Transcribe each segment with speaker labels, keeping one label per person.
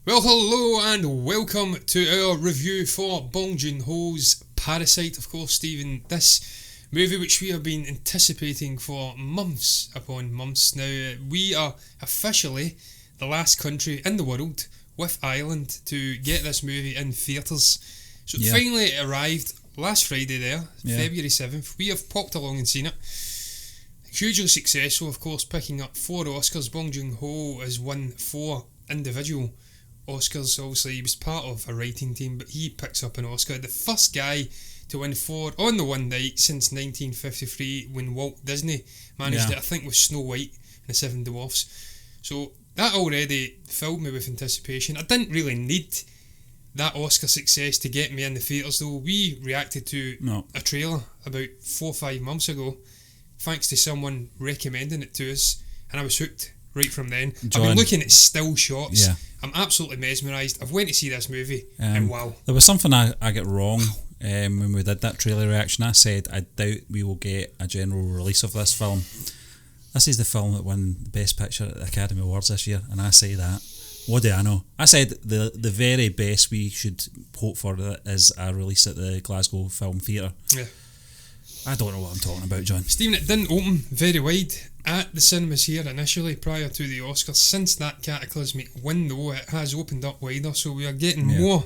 Speaker 1: Well, hello and welcome to our review for Bong Joon-ho's Parasite. Of course, Stephen, this movie which we have been anticipating for months upon months now. We are officially the last country in the world, with Ireland, to get this movie in theatres. So finally it arrived last Friday there, February 7th. We have popped along and seen it. Hugely successful, of course, picking up 4 Oscars. Bong Joon-ho has won 4 individual Oscars. Obviously he was part of a writing team, but he picks up an Oscar. The first guy to win 4 on the one night since 1953, when Walt Disney managed it, I think, with Snow White and the Seven Dwarfs. So that already filled me with anticipation. I didn't really need that Oscar success to get me in the theatres, though. We reacted to a trailer about 4 or 5 months ago, thanks to someone recommending it to us, and I was hooked right from then. John, I've been looking at still shots. I'm absolutely mesmerised. I've went to see this movie, and wow.
Speaker 2: There was something I got wrong when we did that trailer reaction. I said I doubt we will get a general release of this film. This is the film that won the Best Picture at the Academy Awards this year, and I say that. What do I know? I said the very best we should hope for is a release at the Glasgow Film Theatre.
Speaker 1: Yeah.
Speaker 2: I don't know what I'm talking about, John.
Speaker 1: Stephen, it didn't open very wide at the cinemas here initially prior to the Oscars. Since that cataclysmic win, though, it has opened up wider, so we are getting more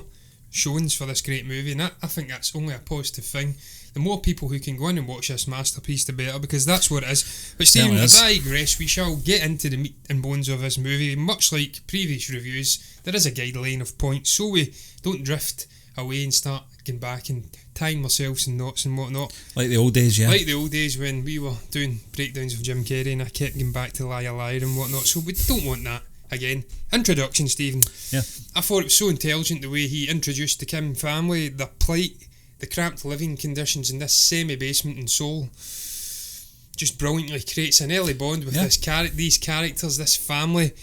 Speaker 1: showings for this great movie, and I think that's only a positive thing. The more people who can go in and watch this masterpiece, the better, because that's what it is. But Stephen, as I digress, we shall get into the meat and bones of this movie. Much like previous reviews, there is a guideline of points, so we don't drift away and start going back and tying ourselves in knots and whatnot.
Speaker 2: Like the old days, yeah.
Speaker 1: Like the old days when we were doing breakdowns of Jim Carrey and I kept going back to Liar Liar and whatnot, so we don't want that again. Introduction, Stephen.
Speaker 2: Yeah.
Speaker 1: I thought it was so intelligent the way he introduced the Kim family, their plight, the cramped living conditions in this semi-basement in Seoul. Just brilliantly creates an early bond with these characters, this family.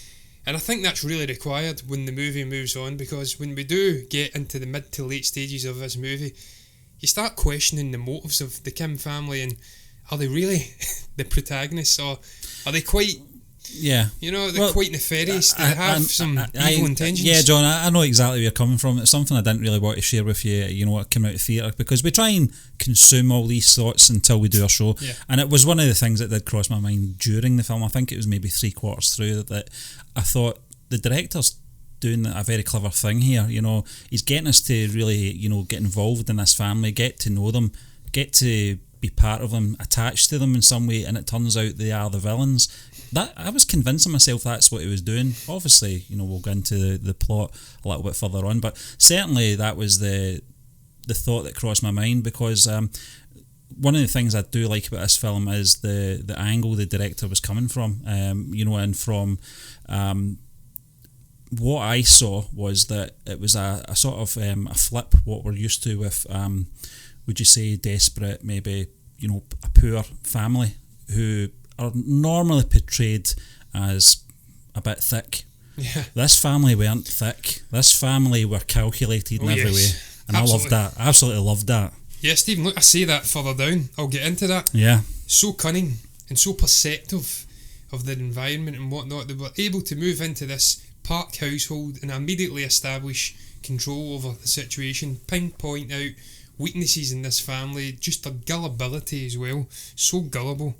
Speaker 1: And I think that's really required when the movie moves on, because when we do get into the mid to late stages of this movie, you start questioning the motives of the Kim family, and are they really the protagonists, or are they quite...
Speaker 2: Yeah.
Speaker 1: You know, they're quite nefarious. They have some evil intentions.
Speaker 2: Yeah, John, I know exactly where you're coming from. It's something I didn't really want to share with you, you know, what came out of theatre, because we try and consume all these thoughts until we do our show. Yeah. And it was one of the things that did cross my mind during the film. I think it was maybe 3/4 through that I thought the director's doing a very clever thing here. You know, he's getting us to really, you know, get involved in this family, get to know them, get to be part of them, attached to them in some way, and it turns out they are the villains. That I was convincing myself that's what he was doing. Obviously, you know, we'll go into the plot a little bit further on, but certainly that was the thought that crossed my mind, because one of the things I do like about this film is the angle the director was coming from. You know, and from what I saw was that it was a sort of a flip what we're used to with, would you say, desperate, maybe, you know, a poor family who are normally portrayed as a bit thick.
Speaker 1: Yeah.
Speaker 2: This family weren't thick. This family were calculated in every way. And absolutely. I loved that. I absolutely loved that.
Speaker 1: Yeah, Stephen, look, I say that further down. I'll get into that.
Speaker 2: Yeah.
Speaker 1: So cunning and so perceptive of the environment and whatnot. They were able to move into this Park household and immediately establish control over the situation, pinpoint out weaknesses in this family, just their gullibility as well. So gullible.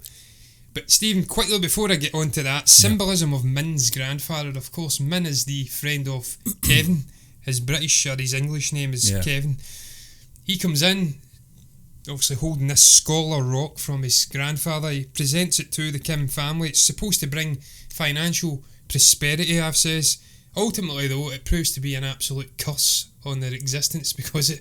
Speaker 1: But Stephen, quickly before I get on to that, symbolism of Min's grandfather. Of course, Min is the friend of Kevin. His British or his English name is Kevin. He comes in, obviously holding this scholar rock from his grandfather. He presents it to the Kim family. It's supposed to bring financial prosperity, I've says. Ultimately, though, it proves to be an absolute curse on their existence, because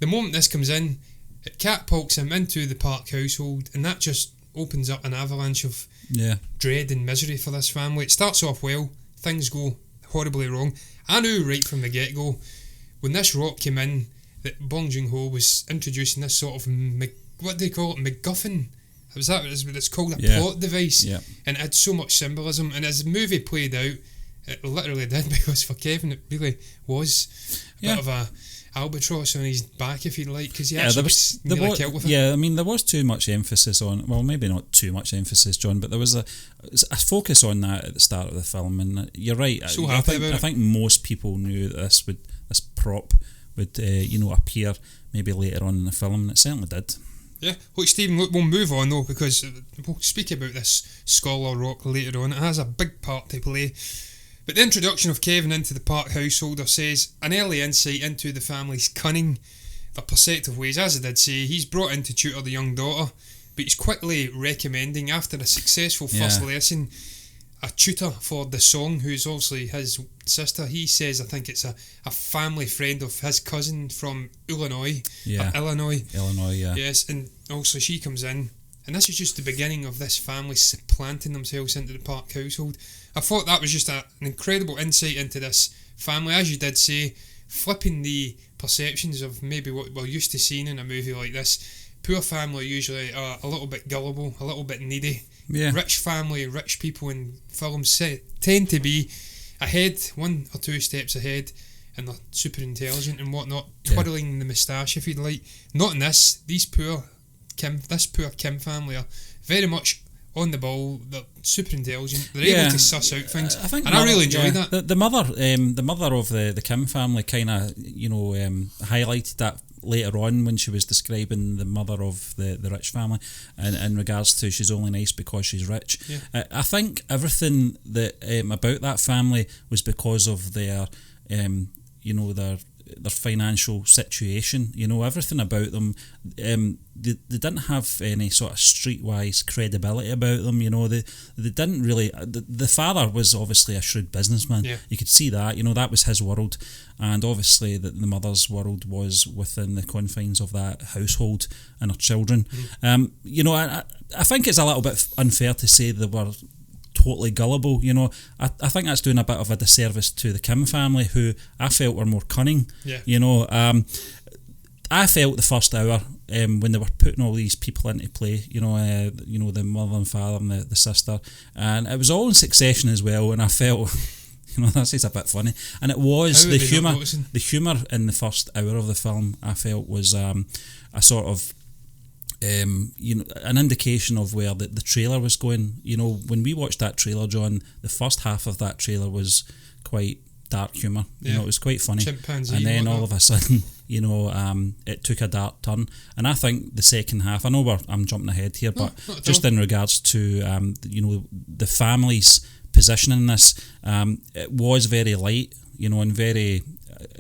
Speaker 1: the moment this comes in, it catapults him into the Park household, and that just opens up an avalanche of dread and misery for this family. It starts off well, things go horribly wrong. I knew right from the get-go, when this rock came in, that Bong Joon-ho was introducing this sort of, what do they call it, MacGuffin? Was that what it's called, a plot device? Yeah. And it had so much symbolism, and as the movie played out, it literally did, because for Kevin it really was a bit of albatross on his back, if you like, because he
Speaker 2: Yeah,
Speaker 1: actually
Speaker 2: there
Speaker 1: was
Speaker 2: was
Speaker 1: nearly killed with it.
Speaker 2: yeah. I mean, there was too much emphasis on. Well, maybe not too much emphasis, John, but there was a focus on that at the start of the film. And you're right.
Speaker 1: So happy about it.
Speaker 2: I think most people knew that this prop would appear maybe later on in the film, and it certainly did.
Speaker 1: Yeah. Look, Stephen, we'll move on though, because we'll speak about this Scholar Rock later on. It has a big part to play. But the introduction of Kevin into the Park household says an early insight into the family's cunning, their perceptive ways. As I did say, he's brought in to tutor the young daughter, but he's quickly recommending, after a successful first lesson, a tutor for the song, who's obviously his sister. He says, I think it's a family friend of his cousin from Illinois. Illinois,
Speaker 2: yeah.
Speaker 1: Yes, and also she comes in, and this is just the beginning of this family supplanting themselves into the Park household. I thought that was just an incredible insight into this family, as you did say, flipping the perceptions of maybe what we're used to seeing in a movie like this. Poor family usually are a little bit gullible, a little bit needy.
Speaker 2: Yeah.
Speaker 1: Rich family, rich people in films tend to be ahead, 1 or 2 steps ahead, and they're super intelligent and whatnot, twiddling the moustache, if you'd like. Not in this. This poor Kim family are very much on the ball. They're super intelligent. They're able to suss out things, I really enjoyed that.
Speaker 2: The mother of the Kim family kind of highlighted that later on when she was describing the mother of the rich family, and in regards to she's only nice because she's rich. I think everything that about that family was because of their their financial situation. Everything about them, they didn't have any sort of streetwise credibility about them. They didn't really. The father was obviously a shrewd businessman. You could see that. That was his world, and obviously the mother's world was within the confines of that household and her children. I think it's a little bit unfair to say they were totally gullible. I think that's doing a bit of a disservice to the Kim family, who I felt were more cunning. I felt the first hour when they were putting all these people into play, the mother and father and the sister, and it was all in succession as well, and I felt that is a bit funny, and it was the humour in the first hour of the film I felt was a sort of an indication of where the trailer was going. When we watched that trailer, John, the first half of that trailer was quite dark humour. It was quite funny.
Speaker 1: Chimpanzee,
Speaker 2: and then all of a sudden, it took a dark turn. And I think the second half, I know I'm jumping ahead here, but just in regards to the family's position in this, it was very light, and very.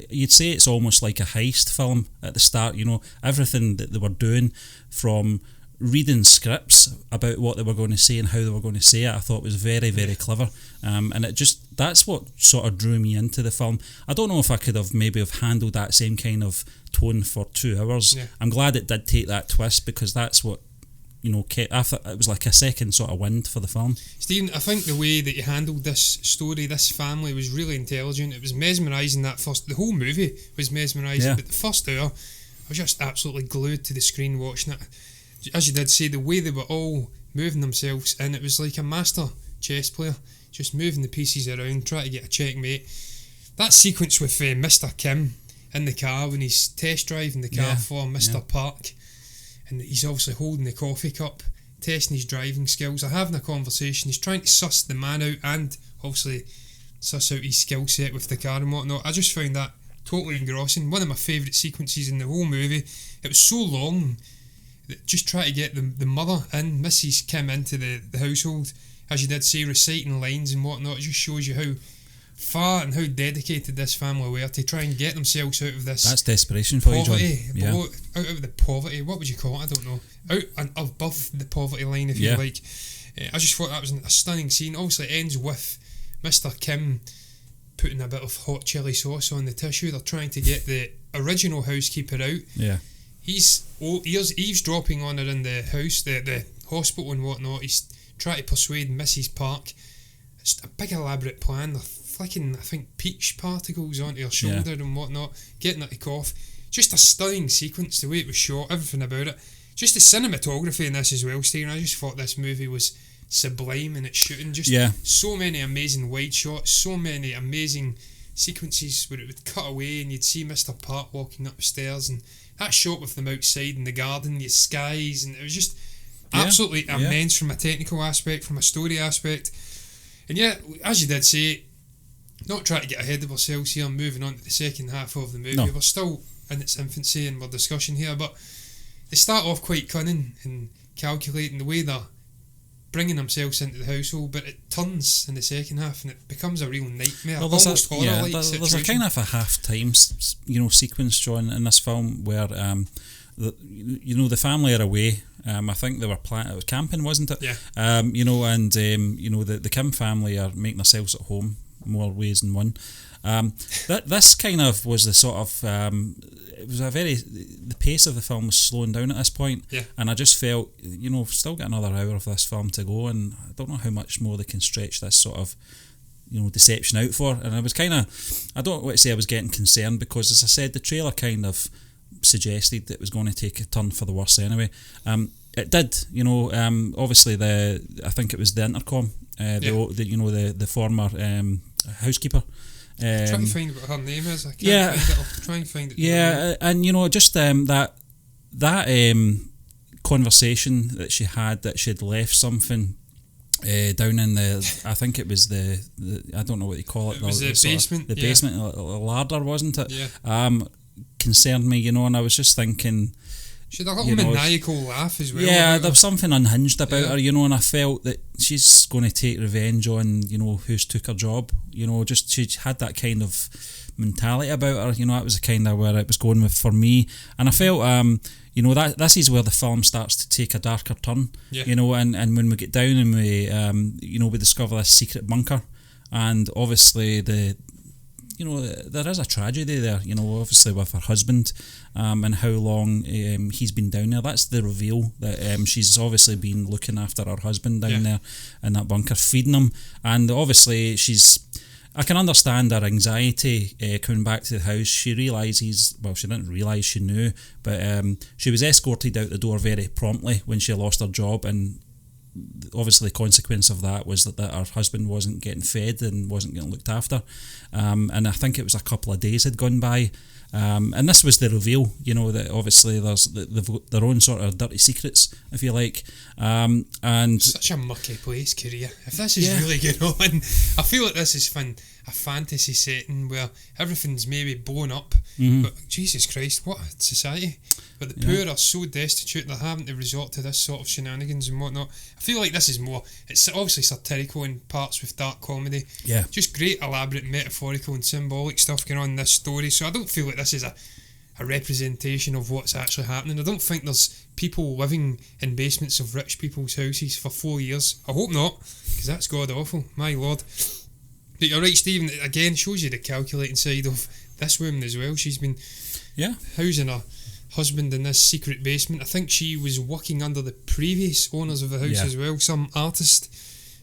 Speaker 2: You'd say it's almost like a heist film at the start. Everything that they were doing, from reading scripts about what they were going to say and how they were going to say it, I thought was very, very clever. And that's what sort of drew me into the film. I don't know if I could have handled that same kind of tone for 2 hours. I'm glad it did take that twist, because that's what I thought it was like a second sort of wind for the film.
Speaker 1: Stephen, I think the way that you handled this story, this family, was really intelligent. It was mesmerising. The whole movie was mesmerising, but the first hour, I was just absolutely glued to the screen watching it. As you did say, the way they were all moving themselves, and it was like a master chess player, just moving the pieces around, trying to get a checkmate. That sequence with Mr. Kim in the car when he's test driving the car for Mr. Park, and he's obviously holding the coffee cup, testing his driving skills. They're having a conversation. He's trying to suss the man out and obviously suss out his skill set with the car and whatnot. I just found that totally engrossing. One of my favourite sequences in the whole movie. It was so long that just try to get the mother in, Mrs. Kim, into the household, as you did say, reciting lines and whatnot. It just shows you how far and how dedicated this family were to try and get themselves out of this.
Speaker 2: That's desperation for
Speaker 1: poverty,
Speaker 2: you, John.
Speaker 1: Out of the poverty. What would you call it? I don't know. Out and above the poverty line, if you like. I just thought that was a stunning scene. Obviously, it ends with Mr. Kim putting a bit of hot chili sauce on the tissue. They're trying to get the original housekeeper out. He's eavesdropping on her in the house, the hospital and whatnot. He's trying to persuade Mrs. Park. It's a big elaborate plan. They're flicking, I think, peach particles onto her shoulder and whatnot, getting her to cough. Just a stunning sequence, the way it was shot, everything about it. Just the cinematography in this as well, Stephen. I just thought this movie was sublime in its shooting. Just so many amazing wide shots, so many amazing sequences where it would cut away and you'd see Mr. Park walking upstairs, and that shot with them outside in the garden, the skies, and it was just absolutely immense from a technical aspect, from a story aspect. And yeah, as you did say, not trying to get ahead of ourselves here, moving on to the second half of the movie. We're still in its infancy in our discussion here, but they start off quite cunning and calculating the way they're bringing themselves into the household, but it turns in the second half and it becomes a real nightmare, almost horror-like situation.
Speaker 2: There's a kind of a half-time sequence, John, in this film where the family are away. I think they were it was camping, wasn't it?
Speaker 1: Yeah.
Speaker 2: The Kim family are making themselves at home, more ways than one. This kind of was the sort of it was the pace of the film was slowing down at this point, and I just felt, we've still got another hour of this film to go, and I don't know how much more they can stretch this sort of deception out for. And I was kind of, I don't want to say I was getting concerned, because as I said, the trailer kind of suggested that it was going to take a turn for the worse anyway. It did, obviously I think it was the intercom, the former housekeeper.
Speaker 1: I'm trying to find what her name is. I can't find it. I'll try and find it.
Speaker 2: Yeah, and just that conversation that she had, that she'd left something down in the, I think it was the I don't know what you call it.
Speaker 1: It was the basement.
Speaker 2: The basement, a larder, wasn't it?
Speaker 1: Yeah.
Speaker 2: Concerned me, and I was just thinking,
Speaker 1: she had a little maniacal laugh as well.
Speaker 2: Yeah, there was something unhinged about her, and I felt that she's going to take revenge on, who's took her job. Just she had that kind of mentality about her. That was kind of where it was going with for me. And I felt, that this is where the film starts to take a darker turn.
Speaker 1: Yeah.
Speaker 2: And when we get down and we discover this secret bunker, and obviously there is a tragedy there, obviously with her husband, and how long he's been down there. That's the reveal, that she's obviously been looking after her husband down there in that bunker, feeding him. And obviously I can understand her anxiety coming back to the house. She realises, well, she didn't realise, she knew, but she was escorted out the door very promptly when she lost her job, and obviously the consequence of that was that her husband wasn't getting fed and wasn't getting looked after, and I think it was a couple of days had gone by, and this was the reveal, that obviously there's their own sort of dirty secrets, if you like, and
Speaker 1: such a mucky place, Korea. If this is really going on, I feel like this is a fantasy setting where everything's maybe blown up, but Jesus Christ, what a society. But the poor are so destitute, they're having to resort to this sort of shenanigans and whatnot. I feel like this is more, it's obviously satirical in parts with dark comedy.
Speaker 2: Yeah.
Speaker 1: Just great elaborate metaphorical and symbolic stuff going on in this story. So I don't feel like this is a representation of what's actually happening. I don't think there's people living in basements of rich people's houses for 4 years. I hope not, because that's god awful, my lord. But you're right, Stephen, it again shows you the calculating side of this woman as well. She's been housing her husband in this secret basement. I think she was working under the previous owners of the house as well, some artist,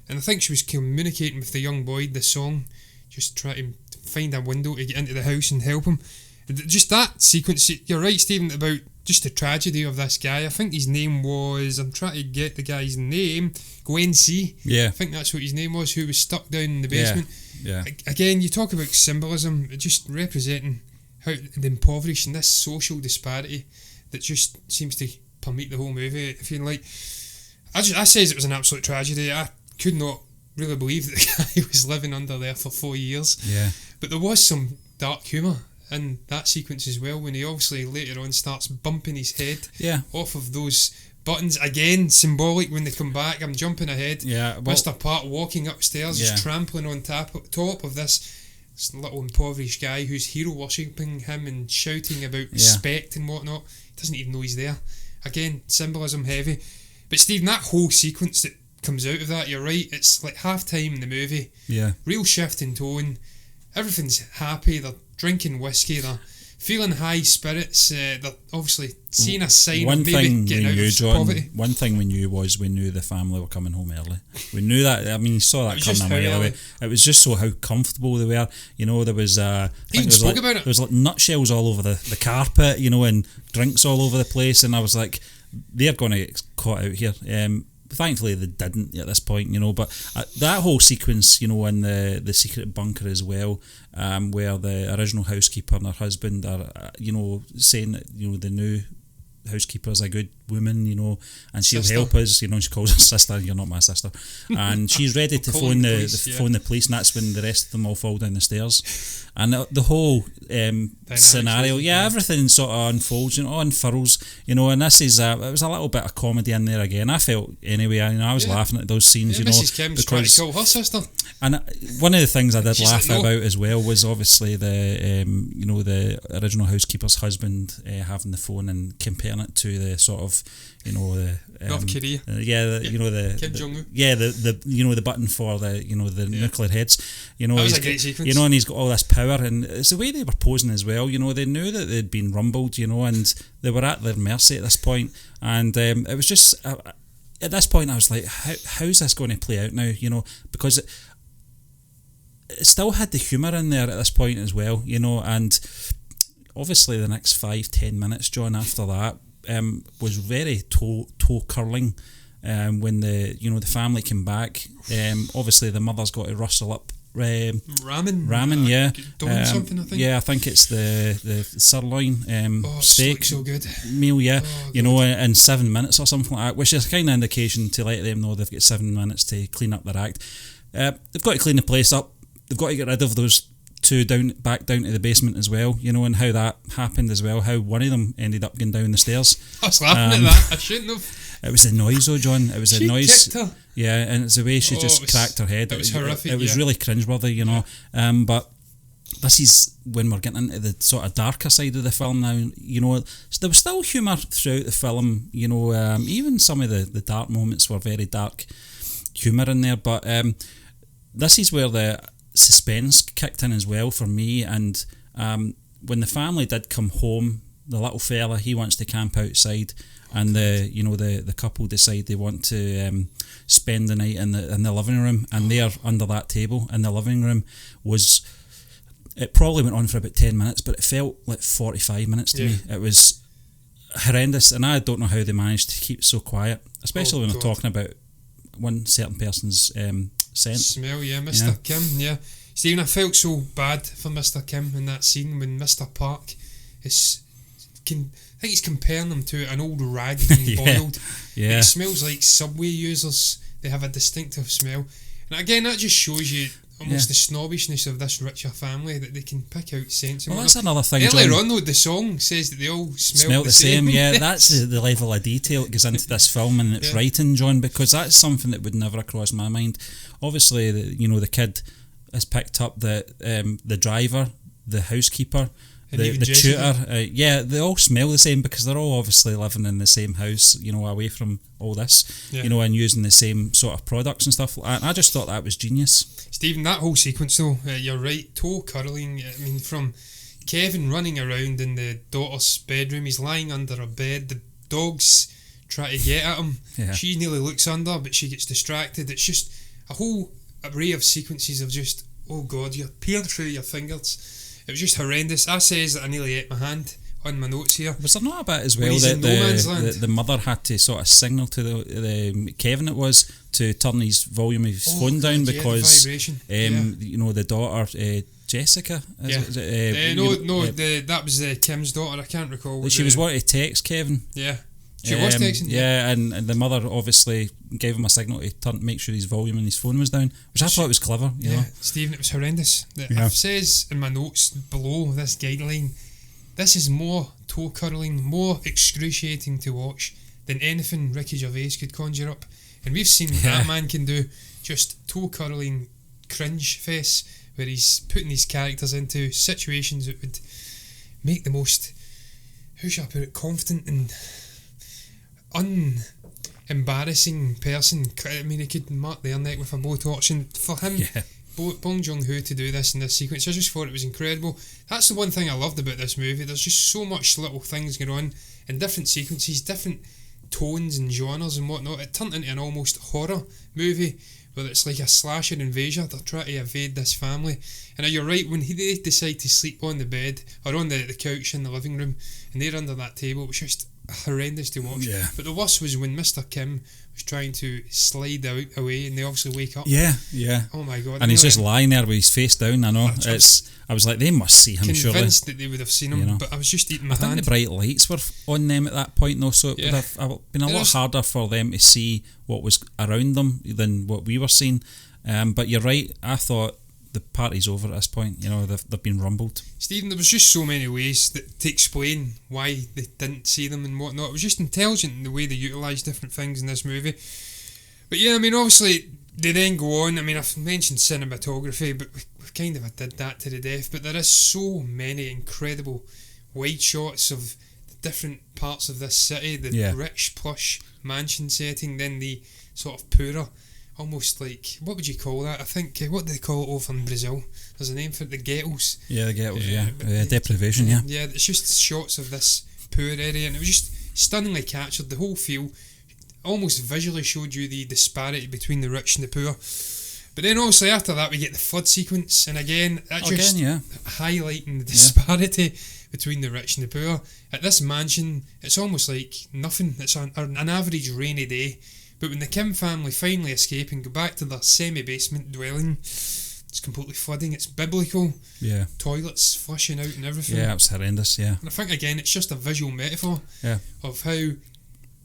Speaker 1: and I think she was communicating with the young boy, the song, just trying to find a window to get into the house and help him. Just that sequence, you're right, Stephen, about just the tragedy of this guy. I think his name was, I'm trying to get the guy's name, Gwen C.
Speaker 2: Yeah.
Speaker 1: I think that's what his name was, who was stuck down in the basement.
Speaker 2: Yeah.
Speaker 1: Again, you talk about symbolism, just representing how the impoverished and this social disparity that just seems to permeate the whole movie. If you like, I says it was an absolute tragedy. I could not really believe that the guy was living under there for 4 years.
Speaker 2: Yeah.
Speaker 1: But there was some dark humour in that sequence as well, when he obviously later on starts bumping his head off of those buttons. Again, symbolic when they come back. I'm jumping ahead.
Speaker 2: Yeah. Well,
Speaker 1: Mr. Park walking upstairs, just trampling on top of this little impoverished guy who's hero worshipping him and shouting about respect and whatnot. He doesn't even know he's there. Again, symbolism heavy. But Stephen, that whole sequence that comes out of that, you're right, it's like half time in the movie.
Speaker 2: Yeah.
Speaker 1: Real shift in tone. Everything's happy. They're drinking whiskey. They're feeling high spirits. They're obviously seeing a sign of maybe getting out of poverty.
Speaker 2: One thing we knew was we knew the family were coming home early. We knew that. I mean, you saw that coming a mile away. It was just so how comfortable they were. There was
Speaker 1: about it.
Speaker 2: There was like nutshells all over the carpet, and drinks all over the place. And I was like, they're going to get caught out here. thankfully they didn't at this point, but that whole sequence, in the secret bunker as well, where the original housekeeper and her husband are, saying that, the new housekeeper is a good woman, and she'll help us, she calls her sister, you're not my sister, and she's ready to phone the police, and that's when the rest of them all fall down the stairs, and the whole scenario, everything sort of unfolds, unfurls, and this is it was a little bit of comedy in there again, I felt anyway. I was laughing at those scenes,
Speaker 1: Mrs. Kim's trying to kill her sister,
Speaker 2: and one of the things I did laugh about as well was obviously the the original housekeeper's husband having the phone and comparing it to the sort of
Speaker 1: North Korea,
Speaker 2: Kim
Speaker 1: Jong-un,
Speaker 2: the button for the nuclear heads,
Speaker 1: that was a great sequence,
Speaker 2: and he's got all this power, and it's the way they were posing as well. They knew that they'd been rumbled, and they were at their mercy at this point, and it was just at this point I was like, how's this going to play out now? Because it still had the humour in there at this point as well, and obviously the next 5-10 minutes, John, after that was very toe curling. When the family came back, obviously the mother's got to rustle up ramen,
Speaker 1: doing something, I think.
Speaker 2: I think it's the sirloin steak
Speaker 1: so good
Speaker 2: meal, in 7 minutes or something like that, which is a kind of indication to let them know they've got 7 minutes to clean up their act. They've got to clean the place up. They've got to get rid of those two back down to the basement as well, and how that happened as well, how one of them ended up going down the stairs.
Speaker 1: I was laughing at that. I shouldn't have.
Speaker 2: It was the noise though, John. It was the noise.
Speaker 1: Kicked her.
Speaker 2: Yeah, and it's the way she just cracked her head.
Speaker 1: It was horrific.
Speaker 2: It was really cringeworthy, but this is when we're getting into the sort of darker side of the film now. So there was still humour throughout the film. Even some of the dark moments were very dark humour in there. But this is where the suspense kicked in as well for me. And when the family did come home, the little fella, he wants to camp outside, and the couple decide they want to spend the night in the living room, and they're under that table in the living room. It probably went on for about 10 minutes, but it felt like 45 minutes to me. It was horrendous, and I don't know how they managed to keep so quiet, especially when they're talking about one certain person's
Speaker 1: smell, Mr. Kim, Stephen, I felt so bad for Mr. Kim in that scene when Mr. Park I think he's comparing them to an old rag being boiled. It smells like Subway users. They have a distinctive smell, and again that just shows you almost the snobbishness of this richer family, that they can pick out scents.
Speaker 2: Well, that's another thing,
Speaker 1: earlier
Speaker 2: John.
Speaker 1: on though, the song says that they all smell the same.
Speaker 2: That's the level of detail that goes into this film and its writing, John, because that's something that would never cross my mind. Obviously the kid has picked up the driver, the housekeeper, the tutor, they all smell the same because they're all obviously living in the same house, away from all this, and using the same sort of products and stuff. And I just thought that was genius.
Speaker 1: Stephen, that whole sequence though, you're right, toe curling. I mean, from Kevin running around in the daughter's bedroom, he's lying under a bed, the dogs try to get at him, she nearly looks under but she gets distracted. It's just a whole array of sequences of just, oh God, you're peeling through your fingers. It was just horrendous. I says that I nearly ate my hand on my notes here. Was there not a bit as well that the mother had to sort of signal to the Kevin to turn his volume of his phone down because the vibration.
Speaker 2: The daughter Jessica
Speaker 1: that was Kim's daughter. I can't recall.
Speaker 2: She was wanting to text Kevin.
Speaker 1: She was texting.
Speaker 2: And the mother obviously gave him a signal to make sure his volume on his phone was down, which I thought was clever. You know,
Speaker 1: Stephen, it was horrendous. It says in my notes below this guideline, this is more toe curling, more excruciating to watch than anything Ricky Gervais could conjure up, and we've seen that man can do just toe curling cringe fest where he's putting these characters into situations that would make the most, how shall I put it, confident and embarrassing person. I mean, he could mark their neck with a blowtorch, and for him, Bong Joon-ho to do this in this sequence, I just thought it was incredible. That's the one thing I loved about this movie. There's just so much little things going on in different sequences, different tones and genres and whatnot. It turned into an almost horror movie where it's like a slasher invasion. They're trying to evade this family, and you're right, when they decide to sleep on the bed or on the couch in the living room and they're under that table, it was just horrendous to watch.
Speaker 2: Yeah.
Speaker 1: But the worst was when Mr. Kim was trying to slide out away, and they obviously wake up.
Speaker 2: Yeah.
Speaker 1: Oh my god!
Speaker 2: And he's just lying there with his face down. I know. I was like, they must see him.
Speaker 1: Convinced
Speaker 2: surely
Speaker 1: that they would have seen him, but I was just eating my hand.
Speaker 2: I think the bright lights were on them at that point, though, so it would have been a lot harder for them to see what was around them than what we were seeing. But you're right. I thought the party's over at this point. They've been rumbled.
Speaker 1: Stephen, there was just so many ways to explain why they didn't see them and whatnot. It was just intelligent in the way they utilised different things in this movie. But yeah, I mean, obviously they then go on. I mean, I've mentioned cinematography, but we kind of did that to the death. But there is so many incredible wide shots of the different parts of this city, the rich, plush mansion setting, then the sort of poorer, almost like, what would you call that? I think, what do they call it over in Brazil? There's a name for it, the ghettos.
Speaker 2: Yeah, the ghettos, deprivation,
Speaker 1: Yeah, it's just shots of this poor area, and it was just stunningly captured. The whole feel almost visually showed you the disparity between the rich and the poor. But then obviously after that we get the flood sequence, and again highlighting the disparity between the rich and the poor. At this mansion, it's almost like nothing. It's an average rainy day. But when the Kim family finally escape and go back to their semi-basement dwelling, it's completely flooding. It's biblical.
Speaker 2: Yeah.
Speaker 1: Toilets flushing out and everything.
Speaker 2: Yeah, it was horrendous, yeah.
Speaker 1: And I think, again, it's just a visual metaphor of how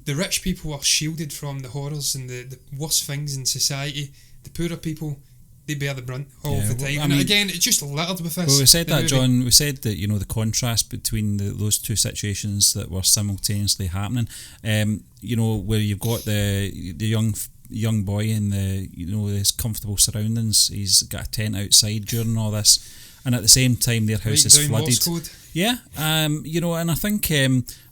Speaker 1: the rich people are shielded from the horrors and the worst things in society. The poorer people, they bear the brunt all the time. And again, it's just littered with this.
Speaker 2: Well, we said that, movie. John. We said that, the contrast between those two situations that were simultaneously happening. Where you've got the young boy in his comfortable surroundings. He's got a tent outside during all this, and at the same time their house is flooded. Yeah, and I think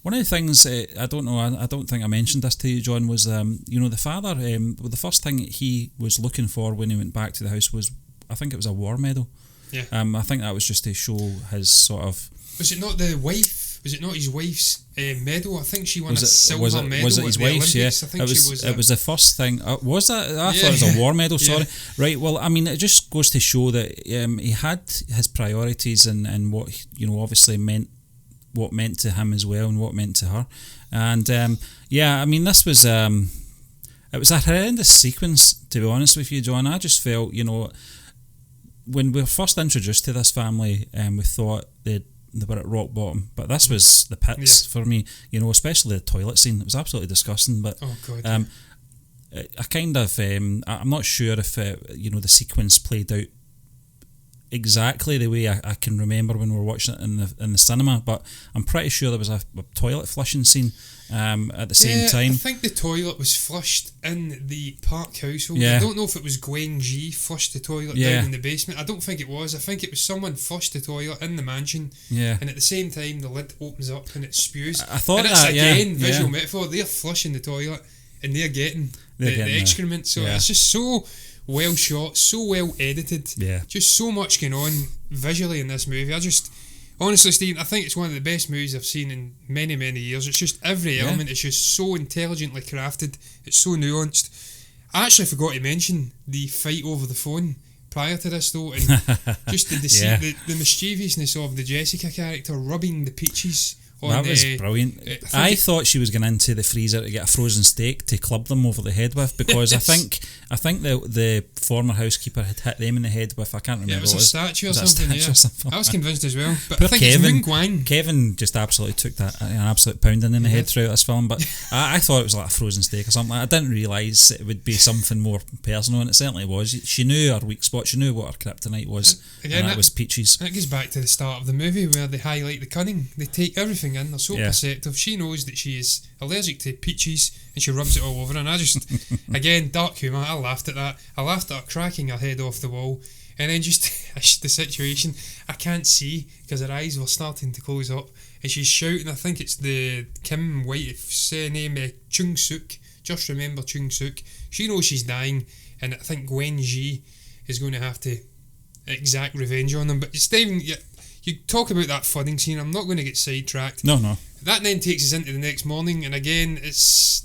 Speaker 2: one of the things I don't think I mentioned this to you, John, was the father. The first thing he was looking for when he went back to the house was, I think it was a war medal.
Speaker 1: Yeah.
Speaker 2: I think that was just to show his sort of.
Speaker 1: Was it not the wife? Was it not his wife's medal? I think she won a silver medal.
Speaker 2: Was it his wife's? Yeah,
Speaker 1: I think
Speaker 2: it was the first thing. Was that? I thought it was a war medal. Sorry. Right. Well, I mean, it just goes to show that he had his priorities and what obviously meant to him as well and what meant to her. And I mean, this was it was a horrendous sequence, to be honest with you, John. I just felt, when we were first introduced to this family, we thought they were at rock bottom, but this was the pits for me, especially the toilet scene. It was absolutely disgusting, but I kind of I'm not sure if the sequence played out exactly the way I can remember when we were watching it in the cinema, but I'm pretty sure there was a toilet flushing scene at the same time.
Speaker 1: I think the toilet was flushed in the Park household. I don't know if it was Gwen G flushed the toilet down in the basement. I don't think it was. I think it was someone flushed the toilet in the mansion, and at the same time the lid opens up and it spews.
Speaker 2: I thought
Speaker 1: and it's again visual metaphor. They're flushing the toilet and they're getting the excrement. So it's just so well shot, so well edited. Just so much going on visually in this movie. Honestly, Stephen, I think it's one of the best movies I've seen in many, many years. It's just every element is just so intelligently crafted. It's so nuanced. I actually forgot to mention the fight over the phone prior to this, though, and just the deceit, the mischievousness of the Jessica character rubbing the peaches.
Speaker 2: That was brilliant. I thought she was going into the freezer to get a frozen steak to club them over the head with, because I think the former housekeeper had hit them in the head with, I can't remember.
Speaker 1: Yeah, it was a statue or something. I was convinced as well. But
Speaker 2: poor
Speaker 1: I think
Speaker 2: Kevin,
Speaker 1: it's Guang.
Speaker 2: Kevin just absolutely took that an absolute pounding in the head throughout this film. But I thought it was like a frozen steak or something. I didn't realise it would be something more personal, and it certainly was. She knew her weak spot. She knew what her kryptonite was. Again, that was peaches.
Speaker 1: That goes back to the start of the movie where they highlight the cunning. They take everything in. They're so perceptive. She knows that she is allergic to peaches and she rubs it all over. And I just, again, dark humour. I laughed at that. I laughed at her cracking her head off the wall. And then just the situation, I can't see because her eyes were starting to close up. And she's shouting, I think it's the Kim White's name, Chung Suk. Just remember Chung Suk. She knows she's dying. And I think Gwen Ji is going to have to exact revenge on them. But Stephen, you talk about that flooding scene. I'm not going to get sidetracked.
Speaker 2: No.
Speaker 1: That then takes us into the next morning, and again,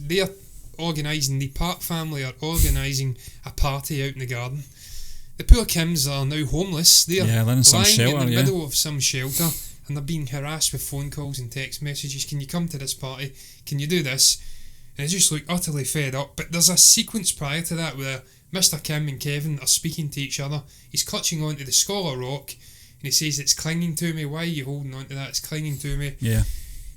Speaker 1: they're organising, the Park family are organising a party out in the garden. The poor Kims are now homeless. They're
Speaker 2: lying in
Speaker 1: the middle of some shelter. and they're being harassed with phone calls and text messages. Can you come to this party? Can you do this? And they just look utterly fed up. But there's a sequence prior to that where Mr. Kim and Kevin are speaking to each other. He's clutching onto the Scholar Rock, and he says, "It's clinging to me. Why are you holding on to that? It's clinging to me."
Speaker 2: Yeah.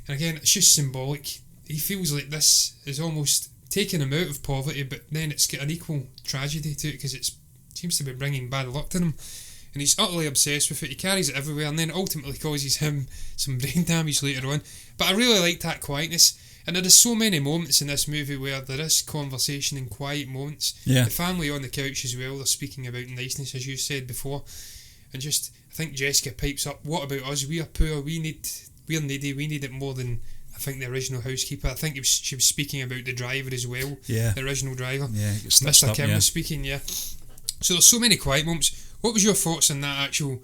Speaker 1: And again, it's just symbolic. He feels like this is almost taking him out of poverty, but then it's got an equal tragedy to it because it seems to be bringing bad luck to him. And he's utterly obsessed with it. He carries it everywhere, and then ultimately causes him some brain damage later on. But I really like that quietness. And there is so many moments in this movie where there is conversation and quiet moments.
Speaker 2: Yeah.
Speaker 1: The family on the couch as well, they're speaking about niceness, as you said before. And just, I think Jessica pipes up, "What about us? We are poor, we're needy, we need it more than, I think, the original housekeeper." I think she was speaking about the driver as well.
Speaker 2: Yeah.
Speaker 1: The original driver.
Speaker 2: Yeah.
Speaker 1: Mr. Kim was speaking, yeah. So there's so many quiet moments. What was your thoughts on that actual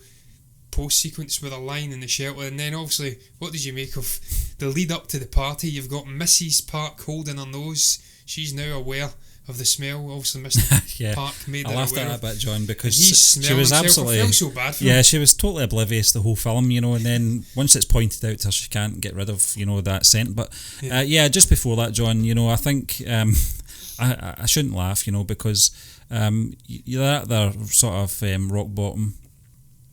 Speaker 1: post-sequence with a line in the shelter? And then obviously, what did you make of the lead up to the party? You've got Mrs. Park holding her nose. She's now aware of the smell. Obviously, Mr.
Speaker 2: Yeah.
Speaker 1: Park made
Speaker 2: I
Speaker 1: her
Speaker 2: laughed
Speaker 1: aware
Speaker 2: at that bit, John, because
Speaker 1: she
Speaker 2: was absolutely...
Speaker 1: I felt so bad for
Speaker 2: yeah,
Speaker 1: him.
Speaker 2: she was totally oblivious the whole film, and then once it's pointed out to her, she can't get rid of, that scent. But just before that, John, I think I shouldn't laugh, because you're at their sort of rock bottom,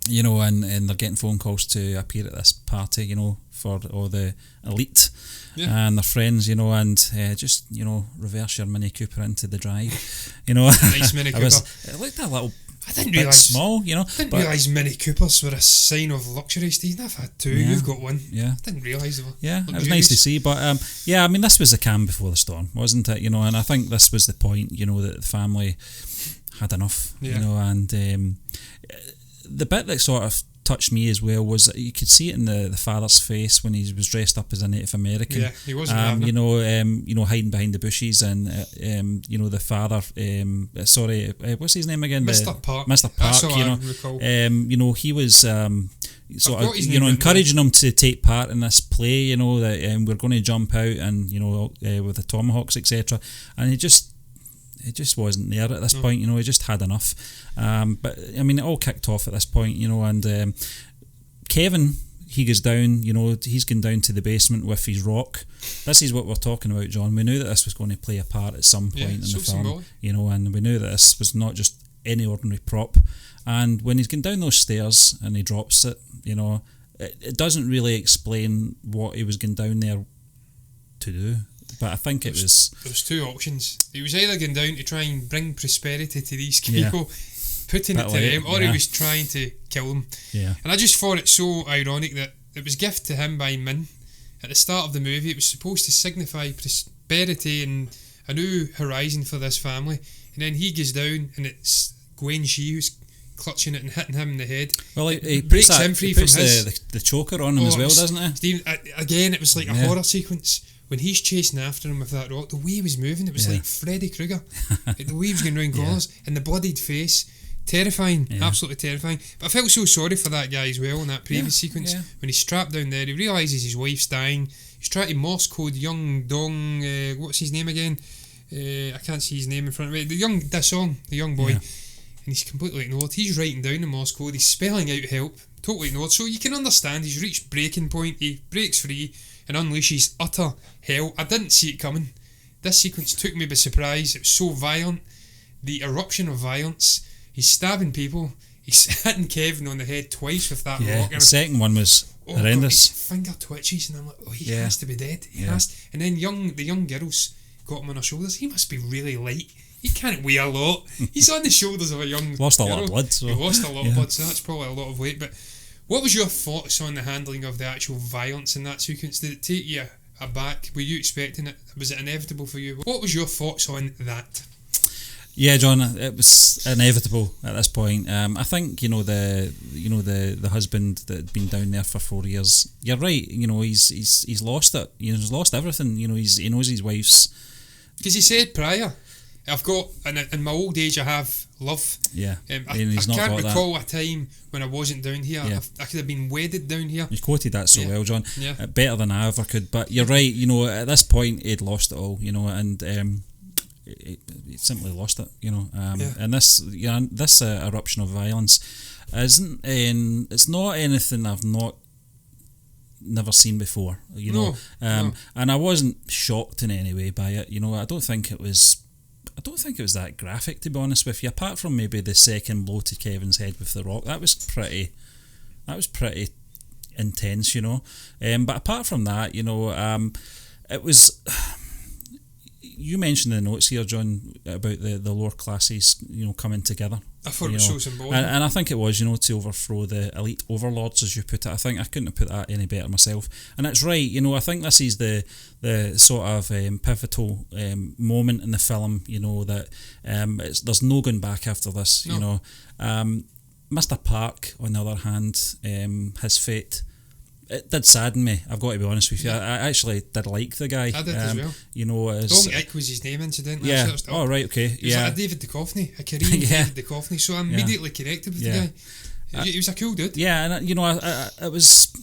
Speaker 2: and they're getting phone calls to appear at this party, for all the elite and their friends, and just, reverse your Mini Cooper into the drive,
Speaker 1: Nice Mini Cooper.
Speaker 2: It looked a little
Speaker 1: I didn't
Speaker 2: bit
Speaker 1: realise
Speaker 2: small,
Speaker 1: I didn't realise Mini Coopers were a sign of luxury, Steve. I've had two.
Speaker 2: Yeah.
Speaker 1: You've got one.
Speaker 2: Yeah.
Speaker 1: I didn't realise they were.
Speaker 2: Yeah,
Speaker 1: luxurious.
Speaker 2: it was nice to see, but this was the calm before the storm, wasn't it? And I think this was the point, that the family had enough, and the bit that sort of touched me as well was that you could see it in the father's face when he was dressed up as a Native American.
Speaker 1: Yeah, he wasn't having it.
Speaker 2: Hiding behind the bushes, and the father, what's his name again?
Speaker 1: Mr. Park.
Speaker 2: Mr. Park.
Speaker 1: That's all I recall.
Speaker 2: He was sort of encouraging him to take part in this play. That we're going to jump out and with the tomahawks, etc. And he just wasn't there at this point, he just had enough. But it all kicked off at this point, and Kevin, he goes down, he's gone down to the basement with his rock. This is what we're talking about, John. We knew that this was going to play a part at some point in the film, symbolic. And we knew that this was not just any ordinary prop. And when he's gone down those stairs and he drops it, it doesn't really explain what he was going down there to do. But I think there was
Speaker 1: two options. He was either going down to try and bring prosperity to these people, putting it to them, or he was trying to kill them.
Speaker 2: Yeah.
Speaker 1: And I just thought it so ironic that it was gifted to him by Min. At the start of the movie, it was supposed to signify prosperity and a new horizon for this family. And then he goes down, and it's Gwen Shi who's clutching it and hitting him in the head.
Speaker 2: Well, he
Speaker 1: breaks him free from his...
Speaker 2: the choker on him as well, doesn't he?
Speaker 1: Steve, again, it was like a horror sequence. When he's chasing after him with that rock, the way he was moving, it was like Freddy Krueger. The way he was going round corners, and the bloodied face, terrifying, absolutely terrifying. But I felt so sorry for that guy as well in that previous sequence. When he's strapped down there, he realises his wife's dying. He's trying to Morse code young Dong, what's his name again? I can't see his name in front of me. The young boy. And he's completely ignored. He's writing down the Morse code, he's spelling out help, totally ignored. So you can understand he's reached breaking point, he breaks free and unleashes utter hell. I didn't see it coming. This sequence took me by surprise. It was so violent. The eruption of violence. He's stabbing people. He's hitting Kevin on the head twice with that rock.
Speaker 2: The second one was horrendous.
Speaker 1: His finger twitches, and I'm like, he has to be dead. He has. And then the young girls got him on her shoulders. He must be really light. He can't weigh a lot. He's on the shoulders of a young
Speaker 2: lost a
Speaker 1: girl.
Speaker 2: lot of blood. So.
Speaker 1: He lost a lot of blood, so that's probably a lot of weight. But what was your thoughts on the handling of the actual violence in that sequence? Did it take you aback? Were you expecting it? Was it inevitable for you? What was your thoughts on that?
Speaker 2: Yeah, John, it was inevitable at this point. I think the husband that had been down there for 4 years. You're right. He's lost it. He's lost everything. He knows his wife's. Because
Speaker 1: he said prior, I've got in my old age I have love.
Speaker 2: Yeah,
Speaker 1: I can't recall a time when I wasn't down here.
Speaker 2: Yeah.
Speaker 1: I could have been wedded down here.
Speaker 2: You quoted that so well, John.
Speaker 1: Yeah.
Speaker 2: Better than I ever could. But you're right. At this point he'd lost it all. And he simply lost it. And this eruption of violence isn't. It's not anything I've not never seen before,
Speaker 1: No.
Speaker 2: And I wasn't shocked in any way by it. I don't think it was that graphic, to be honest with you. Apart from maybe the second blow to Kevin's head with the rock, that was pretty intense, But apart from that, it was. You mentioned in the notes here, John, about the lower classes, coming together.
Speaker 1: I thought it was so symbolic.
Speaker 2: And I think it was, to overthrow the elite overlords, as you put it. I think I couldn't have put that any better myself. And it's right, I think this is the sort of pivotal moment in the film, that there's no going back after this,
Speaker 1: No.
Speaker 2: Mr. Park, on the other hand, his fate, it did sadden me, I've got to be honest with you. I actually did like the guy.
Speaker 1: I did as well.
Speaker 2: Bong
Speaker 1: was his name, incidentally.
Speaker 2: Yeah. Oh, right, okay.
Speaker 1: He was like a David Duchovny, a Korean David Duchovny. So I immediately connected with the guy. He was a cool dude.
Speaker 2: Yeah, and it was.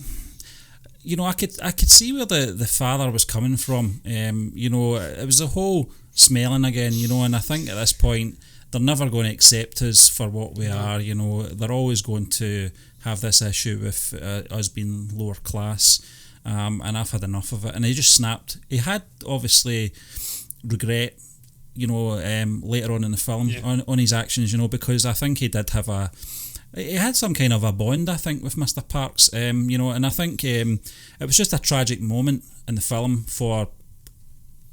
Speaker 2: I could see where the father was coming from. It was the whole smelling again. And I think at this point they're never going to accept us for what we are. They're always going to have this issue with us being lower class, and I've had enough of it. And he just snapped. He had obviously regret, later on in the film on his actions, because I think he had some kind of a bond, I think, with Mr. Parks, and I think it was just a tragic moment in the film for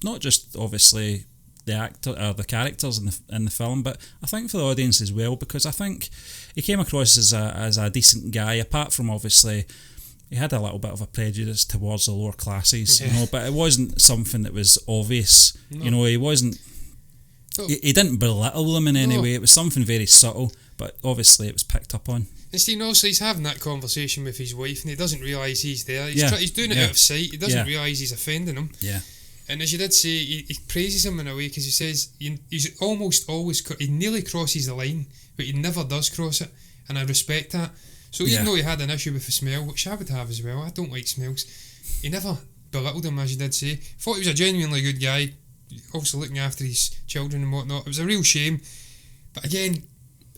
Speaker 2: not just obviously the actor or the characters in the film, but I think for the audience as well, because I think he came across as a decent guy, apart from obviously he had a little bit of a prejudice towards the lower classes, but it wasn't something that was obvious.
Speaker 1: No.
Speaker 2: He wasn't. He didn't belittle them in any way. It was something very subtle, but obviously it was picked up on.
Speaker 1: And Stephen, also he's having that conversation with his wife, and he doesn't realise he's there. He's doing it out of sight. He doesn't realise he's offending him. Yeah. And as you did say, he praises him in a way, because he says he's almost always, he nearly crosses the line, but he never does cross it, and I respect that. So even though he had an issue with the smell, which I would have as well, I don't like smells, he never belittled him, as you did say. Thought he was a genuinely good guy, also looking after his children and whatnot. It was a real shame. But again,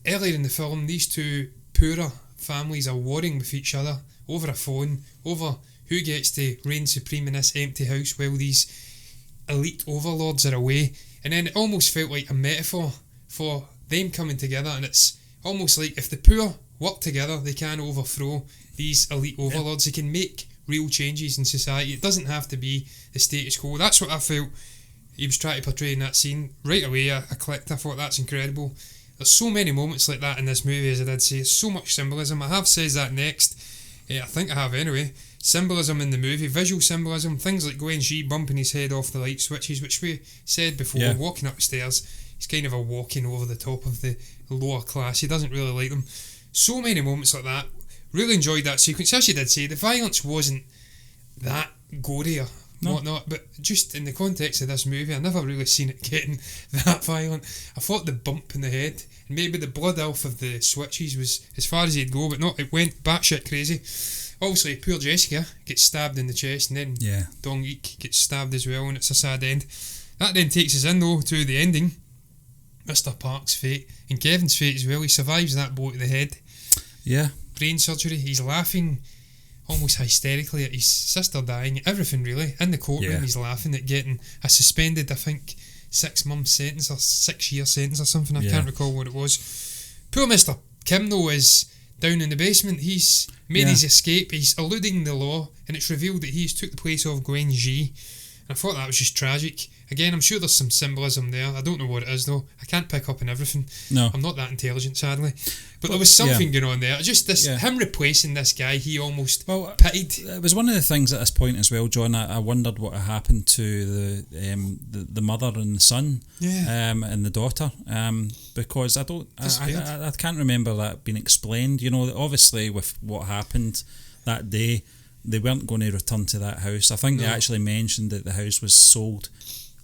Speaker 1: earlier in the film, these two poorer families are warring with each other over a phone, over who gets to reign supreme in this empty house while these elite overlords are away. And then it almost felt like a metaphor for them coming together, and it's almost like if the poor work together, they can overthrow these elite overlords. They can make real changes in society. It doesn't have to be the status quo. That's what I felt he was trying to portray in that scene. Right away I clicked. I thought that's incredible. There's so many moments like that in this movie, as I did say. So much symbolism. I have says that next. I think I have anyway. Symbolism in the movie, visual symbolism, things like Gwen G bumping his head off the light switches, which we said before, walking upstairs. He's kind of a walking over the top of the lower class. He doesn't really like them. So many moments like that. Really enjoyed that sequence. As you did say, the violence wasn't that gory or whatnot, but just in the context of this movie, I never really seen it getting that violent. I thought the bump in the head, and maybe the blood off of the switches was as far as he'd go, but not, it went batshit crazy. Obviously, poor Jessica gets stabbed in the chest, and then Dong Eek gets stabbed as well, and it's a sad end. That then takes us in, though, to the ending. Mr. Park's fate, and Kevin's fate as well. He survives that blow to the head. Yeah. Brain surgery. He's laughing almost hysterically at his sister dying. Everything, really. In the courtroom, he's laughing at getting a suspended, I think, 6-month sentence or 6-year sentence or something. I can't recall what it was. Poor Mr. Kim, though, is down in the basement. He's made his escape. He's eluding the law, and it's revealed that he's took the place of Gwen G. And I thought that was just tragic. Again, I'm sure there's some symbolism there. I don't know what it is, though. I can't pick up on everything. No. I'm not that intelligent, sadly. But there was something going on there. Just this, him replacing this guy, he almost pitied.
Speaker 2: It was one of the things at this point as well, John. I wondered what had happened to the mother and the son, and the daughter, because I can't remember that being explained. Obviously with what happened that day, they weren't going to return to that house. I think they actually mentioned that the house was sold,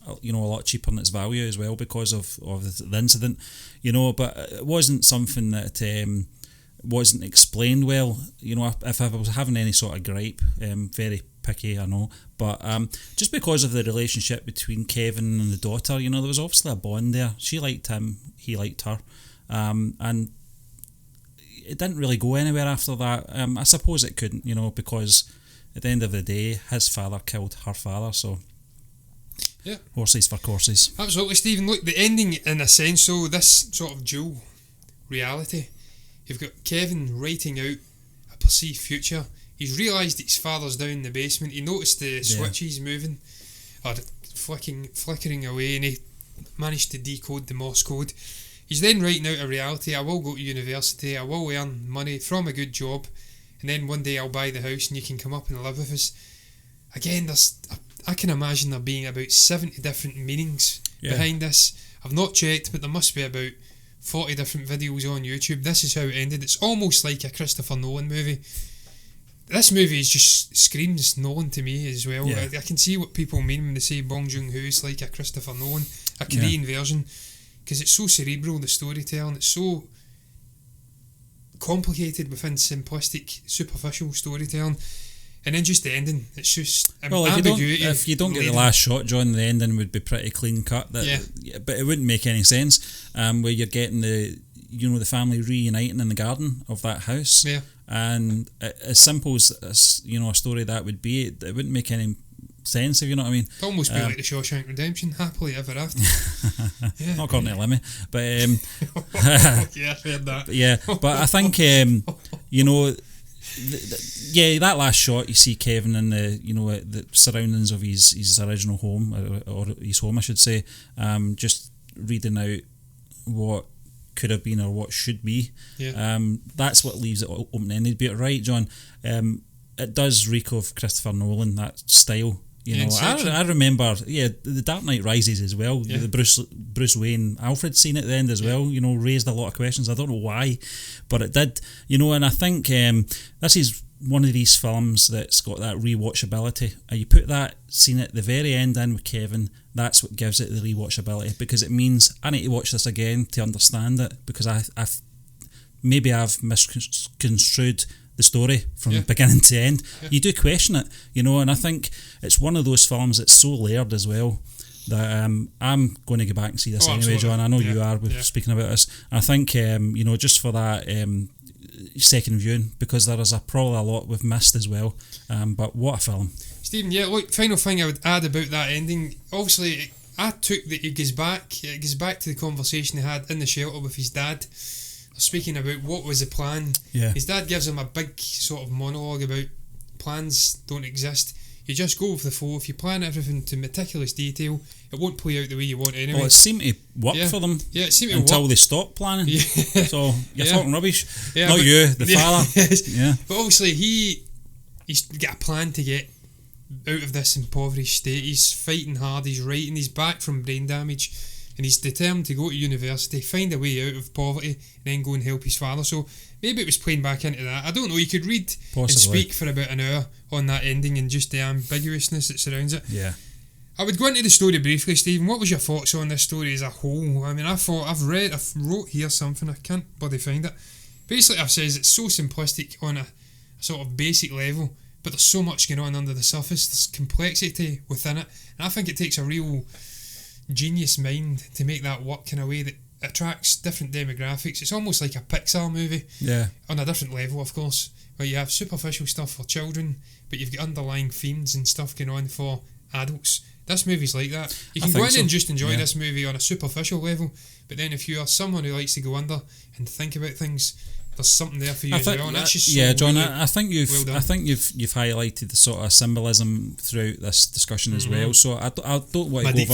Speaker 2: a lot cheaper than its value as well because of the incident, but it wasn't something that wasn't explained well. If I was having any sort of gripe, very picky, I know, but just because of the relationship between Kevin and the daughter, there was obviously a bond there. She liked him, he liked her, and it didn't really go anywhere after that. I suppose it couldn't, because at the end of the day, his father killed her father, so
Speaker 1: yeah,
Speaker 2: horses for courses.
Speaker 1: Absolutely, Stephen. Look, the ending, in a sense, though, this sort of dual reality. You've got Kevin writing out a perceived future. He's realised his father's down in the basement. He noticed the switches moving or flickering away, and he managed to decode the Morse code. He's then writing out a reality. I will go to university, I will earn money from a good job, and then one day I'll buy the house and you can come up and live with us. Again, I can imagine there being about 70 different meanings behind this. I've not checked, but there must be about 40 different videos on YouTube. This is how it ended. It's almost like a Christopher Nolan movie. This movie just screams Nolan to me as well.
Speaker 2: Yeah.
Speaker 1: I can see what people mean when they say Bong Joon-ho is like a Christopher Nolan, a Korean version, because it's so cerebral, the storytelling. It's so complicated within simplistic, superficial storytelling. And then just the ending, it's just ambiguity.
Speaker 2: If you don't get the last shot, John, the ending would be pretty clean cut. But it wouldn't make any sense. Where you're getting the family reuniting in the garden of that house. Yeah. And as simple as a story that would be, it wouldn't make any sense, if you know what I mean.
Speaker 1: It'd almost be like the Shawshank Redemption, happily ever after.
Speaker 2: Not according to Lemmy, but
Speaker 1: yeah, I heard that.
Speaker 2: Yeah, but I think that last shot, you see Kevin in the surroundings of his original home, or his home, I should say, just reading out what could have been or what should be. That's what leaves it open-ended. But right, John, it does reek of Christopher Nolan, that style. I remember, the Dark Knight Rises as well. Yeah. The Bruce Wayne Alfred scene at the end as well. Raised a lot of questions. I don't know why, but it did. And I think this is one of these films that's got that rewatchability. You put that scene at the very end in with Kevin. That's what gives it the rewatchability, because it means I need to watch this again to understand it, because I've misconstrued the story from beginning to end. You do question it, and I think it's one of those films that's so layered as well that I'm going to go back and see this anyway, John. I know you are speaking about this. I think just for that second viewing, because there is probably a lot we've missed as well, but what a film. Stephen,
Speaker 1: look, final thing I would add about that ending, obviously I took that it goes back to the conversation he had in the shelter with his dad, speaking about what was the plan. His dad gives him a big sort of monologue about plans don't exist. You just go with the flow. If you plan everything to meticulous detail, it won't play out the way you want anyway.
Speaker 2: Well, it seemed to work for them.
Speaker 1: Yeah, it seemed to
Speaker 2: until
Speaker 1: work.
Speaker 2: They stopped planning. So you're talking rubbish. Not you, the father.
Speaker 1: But obviously he's got a plan to get out of this impoverished state. He's fighting hard. He's writing. He's back from brain damage, and he's determined to go to university, find a way out of poverty, and then go and help his father. So maybe it was playing back into that. I don't know. You could read and speak for about an hour on that ending and just the ambiguousness that surrounds it.
Speaker 2: Yeah.
Speaker 1: I would go into the story briefly, Stephen. What was your thoughts on this story as a whole? I mean, I've wrote here something. I can't bloody find it. Basically, I've said it's so simplistic on a sort of basic level, but there's so much going on under the surface. There's complexity within it, and I think it takes a real genius mind to make that work in a way that attracts different demographics. It's almost like a Pixar movie, on a different level, of course, where you have superficial stuff for children, but you've got underlying themes and stuff going on for adults. This movie's like that. You can go in and just enjoy this movie on a superficial level, but then if you are someone who likes to go under and think about things, there's something there for you as well. And that's just
Speaker 2: John.
Speaker 1: Really
Speaker 2: I think you've
Speaker 1: well
Speaker 2: I think you've highlighted the sort of symbolism throughout this discussion as well. So I don't want to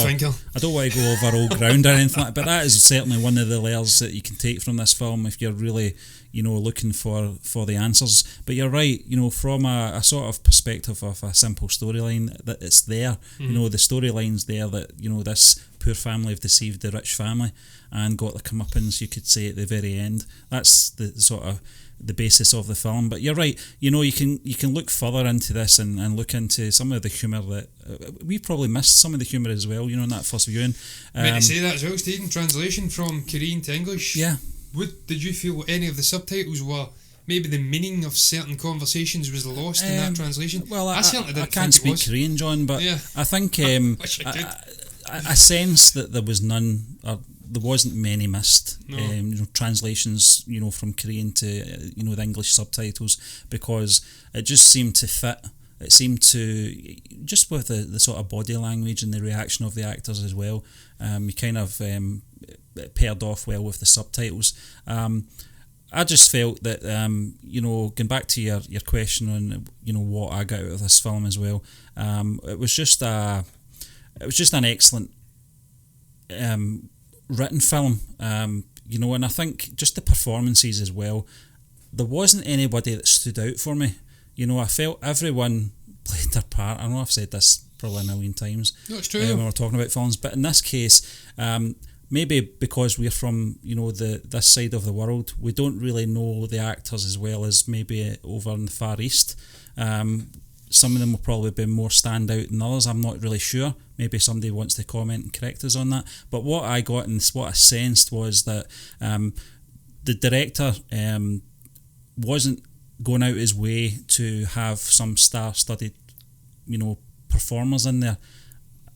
Speaker 2: go over old ground or anything like that, but that is certainly one of the layers that you can take from this film if you're really looking for the answers. But you're right, from a sort of perspective of a simple storyline, that it's there. The storyline's there that this poor family have deceived the rich family and got the comeuppance, you could say, at the very end. That's the sort of the basis of the film. But you're right, you can look further into this and look into some of the humour that we probably missed some of the humour as well, in that first viewing.
Speaker 1: Meant to say that as well, Stephen, translation from Korean to English.
Speaker 2: Yeah.
Speaker 1: Did you feel any of the subtitles were maybe the meaning of certain conversations was lost in that translation?
Speaker 2: Well, I can't speak Korean, John, but I think I sense that there was none, or there wasn't many missed translations, from Korean to the English subtitles, because it just seemed to fit it seemed to, just with the sort of body language and the reaction of the actors as well, you kind of paired off well with the subtitles. I just felt that, going back to your question on, what I got out of this film as well, it was just an excellent written film, and I think just the performances as well. There wasn't anybody that stood out for me. I felt everyone played their part. I know I've said this probably a million times.
Speaker 1: No, it's true.
Speaker 2: When we're talking about films, but in this case, maybe because we're from this side of the world, we don't really know the actors as well as maybe over in the Far East. Some of them will probably be more stand out than others. I'm not really sure. Maybe somebody wants to comment and correct us on that. But what I got and what I sensed was that the director wasn't going out his way to have some star-studded, performers in there.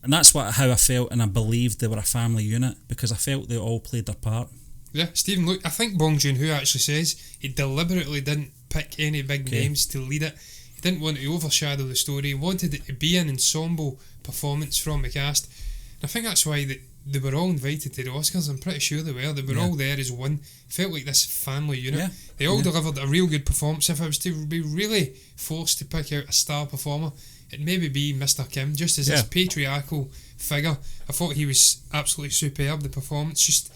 Speaker 2: And that's how I felt, and I believed they were a family unit because I felt they all played their part.
Speaker 1: Yeah, Stephen, look, I think Bong Joon actually says he deliberately didn't pick any big names to lead it. He didn't want to overshadow the story. He wanted it to be an ensemble performance from the cast. And I think that's why they were all invited to the Oscars. I'm pretty sure they were. They were all there as one. Felt like this family unit. Yeah. They all delivered a real good performance. If I was to be really forced to pick out a star performer, it'd maybe be Mr. Kim, just as this patriarchal figure. I thought he was absolutely superb, the performance, just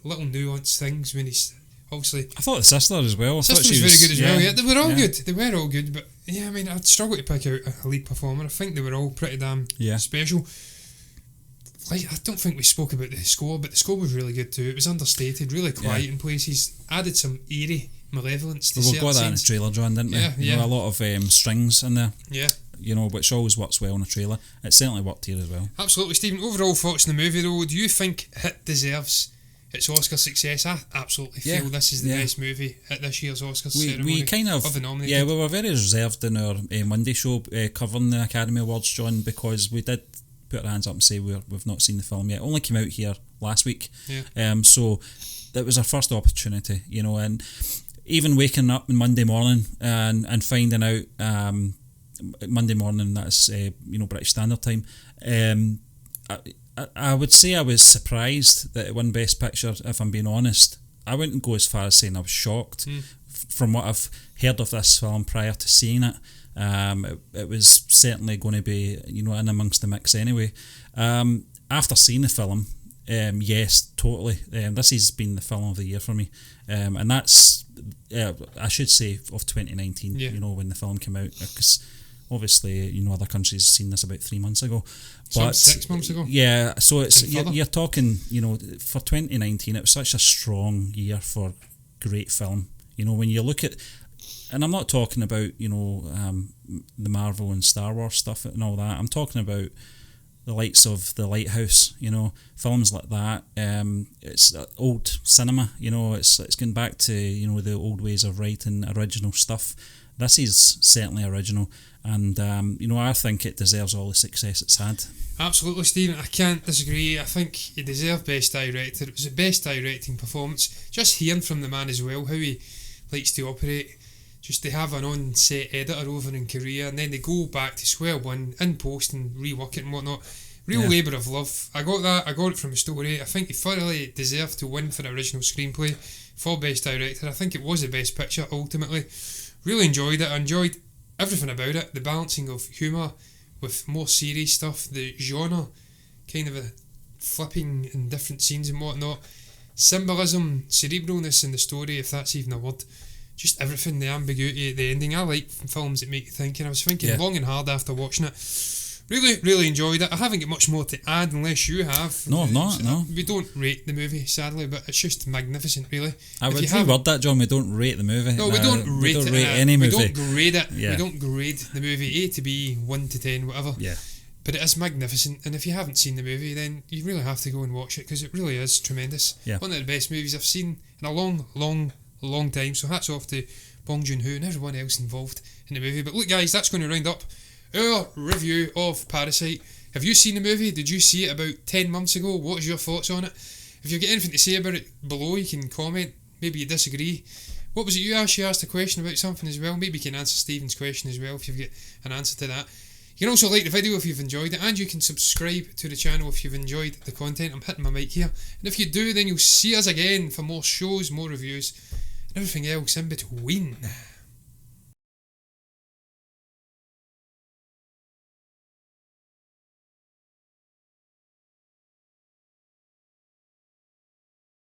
Speaker 1: little nuanced things when he's obviously...
Speaker 2: I thought the sister as well.
Speaker 1: The sister was very good as well, they were all good. They were all good, but yeah, I mean, I'd struggle to pick out a lead performer. I think they were all pretty damn special. Like, I don't think we spoke about the score, but the score was really good too. It was understated, really quiet in places, added some eerie malevolence to certain
Speaker 2: scenes. We got that in the trailer, John, didn't we? A lot of strings in there. Yeah. Which always works well in a trailer. It certainly worked here as well.
Speaker 1: Absolutely, Stephen. Overall thoughts on the movie though, do you think it deserves its Oscar success? I absolutely feel this is the best movie at this year's Oscars ceremony.
Speaker 2: We kind of
Speaker 1: the nominated.
Speaker 2: we were very reserved in our Monday show covering the Academy Awards, John, because we did put our hands up and say we've not seen the film yet. It only came out here last week. So that was our first opportunity, and even waking up on Monday morning and finding out Monday morning, that's British Standard Time, I would say I was surprised that it won Best Picture. If I'm being honest, I wouldn't go as far as saying I was shocked. From what I've heard of this film prior to seeing it, it was certainly going to be in amongst the mix anyway. After seeing the film, yes, totally. This has been the film of the year for me, and that's I should say of 2019. When the film came out, because obviously other countries seen this about 3 months ago, but
Speaker 1: 6 months ago.
Speaker 2: Yeah, so it's you're talking for 2019, it was such a strong year for great film. When you look at, and I'm not talking about the Marvel and Star Wars stuff and all that. I'm talking about the likes of The Lighthouse, films like that. It's old cinema, it's going back to the old ways of writing original stuff. This is certainly original, and I think it deserves all the success it's had.
Speaker 1: Absolutely, Stephen. I can't disagree. I think he deserved Best Director. It was the best directing performance. Just hearing from the man as well, how he likes to operate. Just to have an on-set editor over in Korea, and then they go back to square one in post and rework it and whatnot. Real labour of love. I got that. I got it from a story. I think he thoroughly deserved to win for original screenplay, for Best Director. I think it was the Best Picture ultimately. Really enjoyed it. I enjoyed everything about it. The balancing of humour with more serious stuff, the genre, kind of a flipping in different scenes and whatnot. Symbolism, cerebralness in the story, if that's even a word. Just everything, the ambiguity at the ending. I like films that make you think, and I was thinking long and hard after watching it. Really, really enjoyed it. I haven't got much more to add unless you have.
Speaker 2: No, I've not, no.
Speaker 1: We don't rate the movie, sadly, but it's just magnificent, really.
Speaker 2: I would reword that, John. We don't rate the movie.
Speaker 1: No, we don't rate
Speaker 2: any movie.
Speaker 1: We don't grade it. We don't grade the movie A to B, 1 to 10, whatever.
Speaker 2: Yeah.
Speaker 1: But it is magnificent, and if you haven't seen the movie, then you really have to go and watch it, because it really is tremendous.
Speaker 2: Yeah.
Speaker 1: One of the best movies I've seen in a long time, so hats off to Bong Joon and everyone else involved in the movie. But look, guys, that's going to round up our review of Parasite. Have you seen the movie? Did you see it about 10 months ago? What is your thoughts on it? If you've got anything to say about it below, you can comment. Maybe you disagree. What was it you asked? You asked a question about something as well. Maybe you can answer Stephen's question as well if you've got an answer to that. You can also like the video if you've enjoyed it, and you can subscribe to the channel if you've enjoyed the content. I'm hitting my mic here. And if you do, then you'll see us again for more shows, more reviews, and everything else in between.